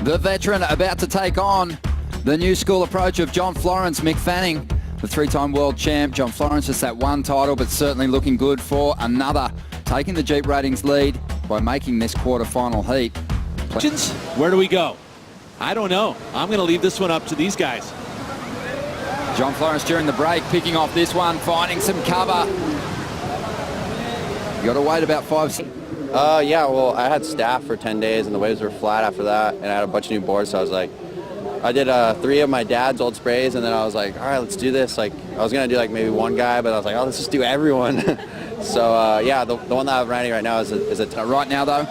The veteran about to take on the new school approach of John Florence, Mick Fanning, the three-time world champ. John Florence just that one title, but certainly looking good for another, taking the Jeep ratings lead by making this quarter-final heat. Where do we go? I don't know. I'm going to leave this one up to these guys. John Florence during the break, picking off this one, finding some cover. You got to wait about 5 Yeah, well, I had staff for 10 days and the waves were flat after that, and I had a bunch of new boards, so I was like, I did 3 of my dad's old sprays, and then I was like, all right, let's do this. Like, I was going to do like maybe one guy, but I was like, oh, let's just do everyone. So, yeah, the one that I'm riding right now is a right now, though,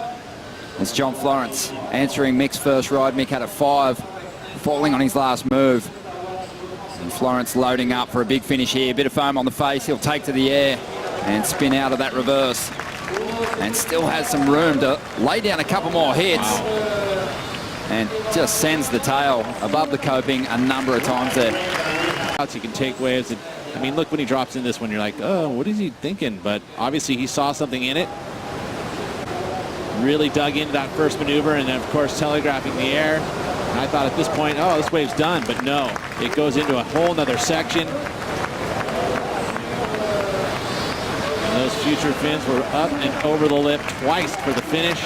it's John Florence answering Mick's first ride. Mick had a 5, falling on his last move. And Florence loading up for a big finish here. Bit of foam on the face. He'll take to the air and spin out of that reverse. And still has some room to lay down a couple more hits. Wow. And just sends the tail above the coping a number of times there. You can take waves. And, I mean, look when he drops in this one, you're like, oh, what is he thinking? But obviously he saw something in it. Really dug into that first maneuver and then, of course, telegraphing the air. And I thought at this point, oh, this wave's done. But no, it goes into a whole nother section. And those future fins were up and over the lip twice for the finish.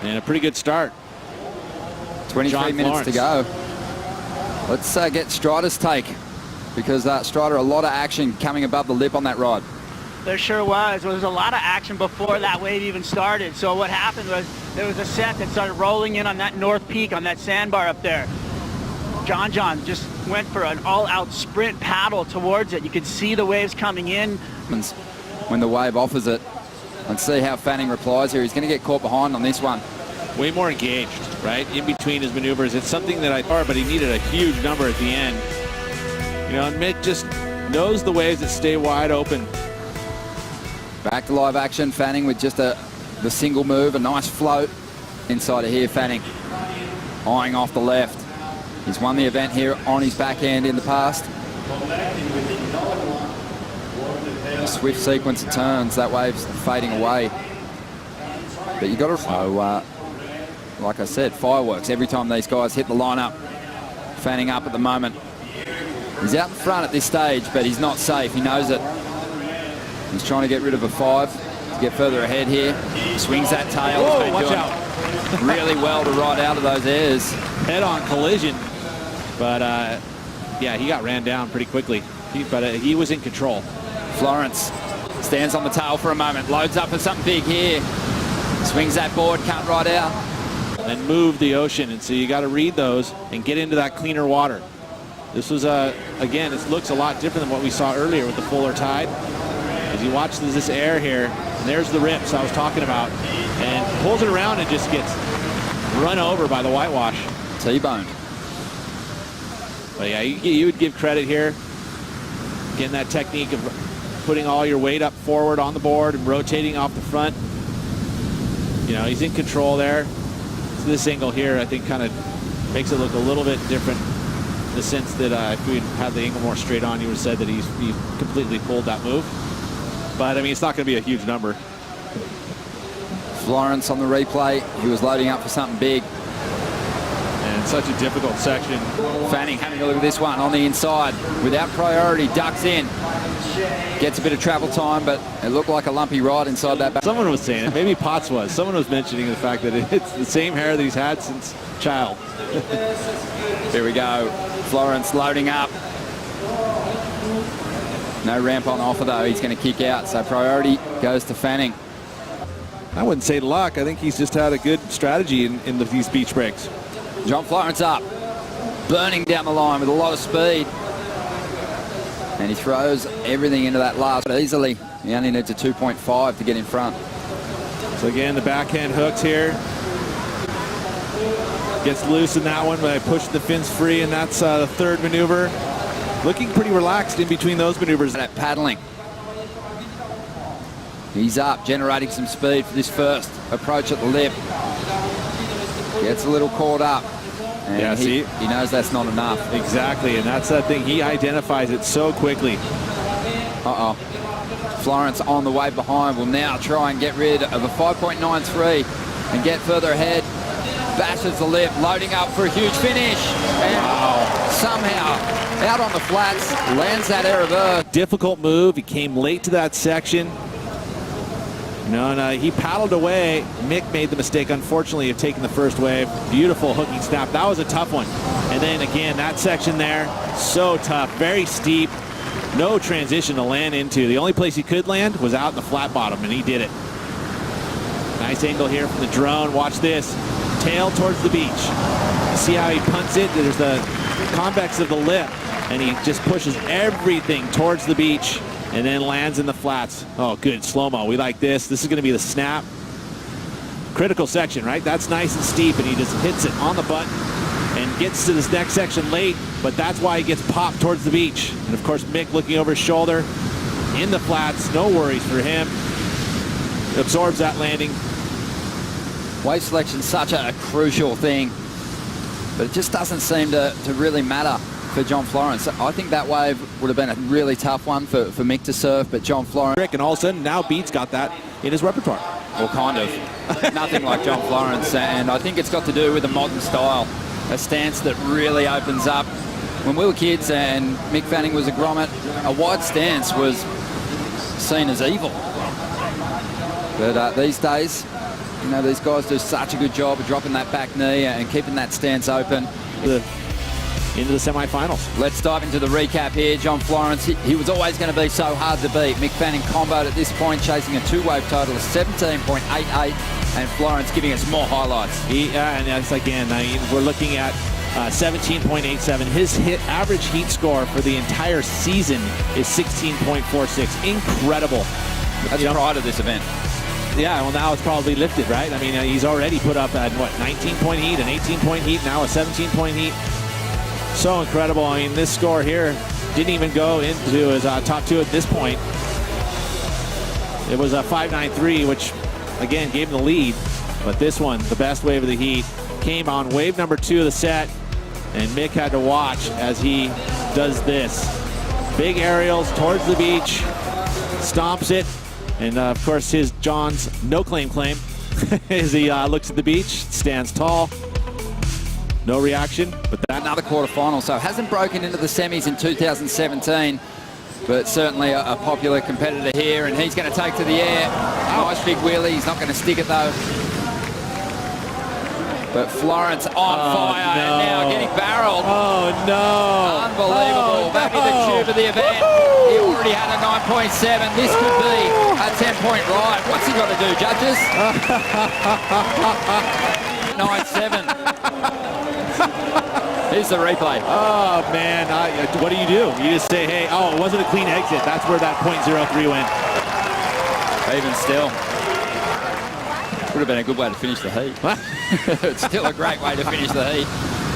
And a pretty good start. 23 minutes to go. Let's get Strider's take, because Strider, a lot of action coming above the lip on that ride. There sure was. There was a lot of action before that wave even started. So what happened was there was a set that started rolling in on that north peak on that sandbar up there. John just went for an all-out sprint paddle towards it. You could see the waves coming in. When the wave offers it, let's see how Fanning replies here. He's going to get caught behind on this one. Way more engaged, right? In between his maneuvers. It's something that I thought, but he needed a huge number at the end. You know, and Mick just knows the waves that stay wide open. Back to live action. Fanning with just the single move, a nice float inside of here. Fanning eyeing off the left. He's won the event here on his backhand in the past. A swift sequence of turns. That wave's fading away. But you got to, so, like I said, fireworks every time these guys hit the lineup. Fanning up at the moment. He's out in front at this stage, but he's not safe. He knows it. He's trying to get rid of a 5 to get further ahead here. Swings that tail. Whoa, watch out. Really well to ride out of those airs. Head-on collision. But, yeah, he got ran down pretty quickly. But he was in control. Florence stands on the tail for a moment. Loads up for something big here. Swings that board, can't ride out. And move the ocean. And so you got to read those and get into that cleaner water. This was, again, it looks a lot different than what we saw earlier with the fuller tide. As you watch this air here, and there's the rips I was talking about, and pulls it around and just gets run over by the whitewash. T-boned. But yeah, you would give credit here. Getting that technique of putting all your weight up forward on the board and rotating off the front. You know, he's in control there. So this angle here, I think, kind of makes it look a little bit different in the sense that if we had the angle more straight on, you would have said that he completely pulled that move. But, I mean, it's not going to be a huge number. Florence on the replay. He was loading up for something big. And such a difficult section. Fanning having a look at this one on the inside. Without priority, ducks in. Gets a bit of travel time, but it looked like a lumpy ride inside that back. Someone was saying it. Maybe Potts was. Someone was mentioning the fact that it's the same hair that he's had since child. Here we go. Florence loading up. No ramp on offer, though. He's going to kick out, so priority goes to Fanning. I wouldn't say luck. I think he's just had a good strategy in these beach breaks. John Florence up, burning down the line with a lot of speed. And he throws everything into that last easily. He only needs a 2.5 to get in front. So again, the backhand hooks here. Gets loose in that one, but I push the fins free, and that's the third maneuver. Looking pretty relaxed in between those maneuvers. That paddling. He's up, generating some speed for this first approach at the lip. Gets a little caught up. And yeah, see? He knows that's not enough. Exactly, and that's that thing. He identifies it so quickly. Uh-oh. Florence on the way behind will now try and get rid of a 5.93 and get further ahead. bashes the lip, loading up for a huge finish. And somehow, out on the flats, lands that air reverse. Difficult move. He came late to that section. No, he paddled away. Mick made the mistake, unfortunately, of taking the first wave. Beautiful hooking snap. That was a tough one. And then again, that section there, so tough, very steep. No transition to land into. The only place he could land was out in the flat bottom, and he did it. Nice angle here from the drone. Watch this. Tail towards the beach. See how he punts it? There's the convex of the lip, and he just pushes everything towards the beach and then lands in the flats. Oh, good. Slow-mo. We like this. This is going to be the snap. Critical section, right? That's nice and steep, and he just hits it on the button and gets to this next section late, but that's why he gets popped towards the beach. And, of course, Mick looking over his shoulder in the flats. No worries for him. Absorbs that landing. Wave selection such a crucial thing, but it just doesn't seem to really matter for John Florence. I think that wave would have been a really tough one for Mick to surf, but John Florence... And all of a sudden, now Beat's got that in his repertoire. Well, kind of. Nothing like John Florence, and I think it's got to do with the modern style. A stance that really opens up. When we were kids and Mick Fanning was a grommet, a wide stance was seen as evil. But these days, you know, these guys do such a good job of dropping that back knee and keeping that stance open. Into the semifinals. Let's dive into the recap here. John Florence, he was always going to be so hard to beat. Mick Fanning comboed at this point, chasing a two-wave total of 17.88, and Florence giving us more highlights. And that's again, I mean, we're looking at 17.87. His average heat score for the entire season is 16.46. Incredible. That's prior to this event. Yeah, well, now it's probably lifted, right? I mean, he's already put up at, what, 19-point heat, an 18-point heat, now a 17-point heat. So incredible. I mean, this score here didn't even go into his top two at this point. It was a 5.93, which, again, gave him the lead. But this one, the best wave of the heat, came on wave number 2 of the set, and Mick had to watch as he does this. Big aerials towards the beach, stomps it, and, of course, his John's no-claim as he looks at the beach, stands tall. No reaction, but that another quarterfinal, so hasn't broken into the semis in 2017, but certainly a popular competitor here, and he's going to take to the air. Nice big wheelie. He's not going to stick it though. But Florence on fire, and now getting barreled. Oh no! Unbelievable. Maybe the tube of the event. He already had a 9.7. This could be a 10-point ride. What's he got to do, judges? 9.7. Here's the replay. Oh, man. What do? You just say, hey, oh, it wasn't a clean exit. That's where that .03 went. Even still. Would have been a good way to finish the heat. It's still a great way to finish the heat.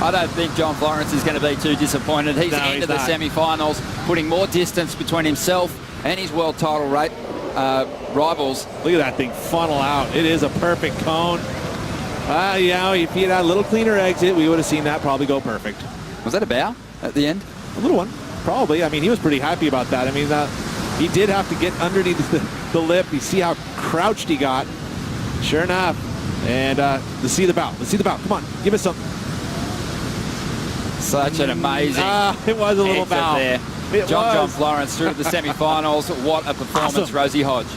I don't think John Florence is going to be too disappointed. He's into the semi-finals, putting more distance between himself and his world title rivals. Look at that thing funnel out. It is a perfect cone. You know, if he had a little cleaner exit, we would have seen that probably go perfect. Was that a bow at the end? A little one, probably. I mean, he was pretty happy about that. I mean, he did have to get underneath the lip. You see how crouched he got. Sure enough. And let's see the bow. Let's see the bow. Come on, give us some. Such an amazing it was a little bow there. John Florence through to the semifinals. What a performance, awesome. Rosie Hodge.